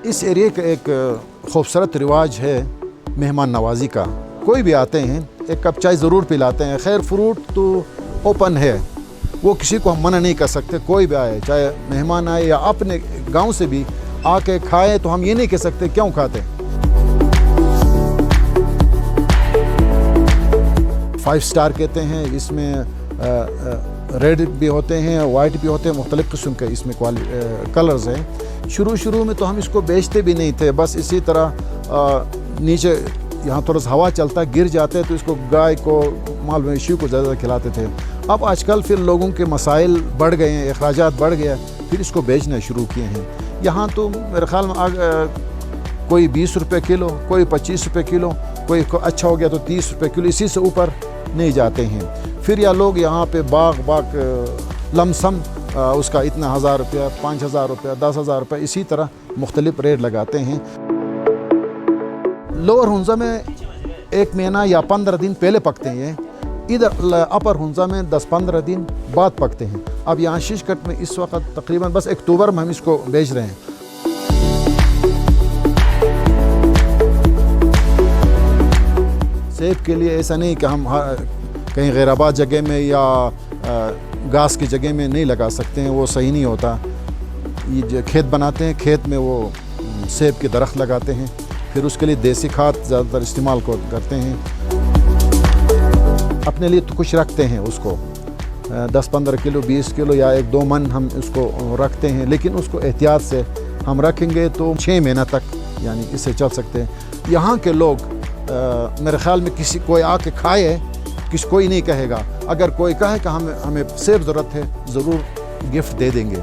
اس ایریے کا ایک خوبصورت رواج ہے مہمان نوازی کا. کوئی بھی آتے ہیں ایک کپ چائے ضرور پلاتے ہیں. خیر فروٹ تو اوپن ہے, وہ کسی کو ہم منع نہیں کر سکتے. کوئی بھی آئے, چاہے مہمان آئے یا اپنے گاؤں سے بھی آ کے کھائے, تو ہم یہ نہیں کہہ سکتے کیوں کھاتے. 5 اسٹار کہتے ہیں. اس میں ریڈ بھی ہوتے ہیں, وائٹ بھی ہوتے ہیں, مختلف قسم کے اس میں کلرز ہیں. شروع میں تو ہم اس کو بیچتے بھی نہیں تھے, بس اسی طرح نیچے یہاں تھوڑا سا ہوا چلتا گر جاتے تو اس کو گائے کو مال مویشی کو زیادہ کھلاتے تھے. اب آج کل پھر لوگوں کے مسائل بڑھ گئے ہیں, اخراجات بڑھ گیا, پھر اس کو بیچنا شروع کیے ہیں. یہاں تو میرے خیال میں کوئی 20 روپے کلو, کوئی 25 روپے کلو, کوئی اچھا ہو گیا تو 30 روپے کلو, اسی سے اوپر نہیں جاتے ہیں. پھر یا لوگ یہاں پہ باغ لمسم اس کا اتنا 1000 روپیہ, 5000 روپیہ, 10000 روپیہ, اسی طرح مختلف ریٹ لگاتے ہیں. لوور ہنزا میں 1 مہینہ یا 15 دن پہلے پکتے ہیں. ادھر اپر ہنزا میں 10-15 دن بعد پکتے ہیں. اب یہاں شیش کٹ میں اس وقت تقریباً بس اکتوبر میں ہم اس کو بیچ رہے ہیں. سیب کے لیے ایسا نہیں کہ ہم کہیں غیر آباد جگہ میں یا گھاس کی جگہ میں نہیں لگا سکتے ہیں, وہ صحیح نہیں ہوتا. یہ جو کھیت بناتے ہیں, کھیت میں وہ سیب کے درخت لگاتے ہیں, پھر اس کے لیے دیسی کھاد زیادہ تر استعمال کرتے ہیں. اپنے لیے تو کچھ رکھتے ہیں, اس کو 10-15 کلو, 20 کلو یا 1-2 من ہم اس کو رکھتے ہیں, لیکن اس کو احتیاط سے ہم رکھیں گے تو 6 مہینہ تک یعنی اس سے چل سکتے ہیں. یہاں کے لوگ میرے خیال میں کوئی آ کے کھائے کوئی نہیں کہے گا. اگر کوئی کہے کہ ہمیں سیب ضرورت ہے, ضرور گفٹ دے دیں گے.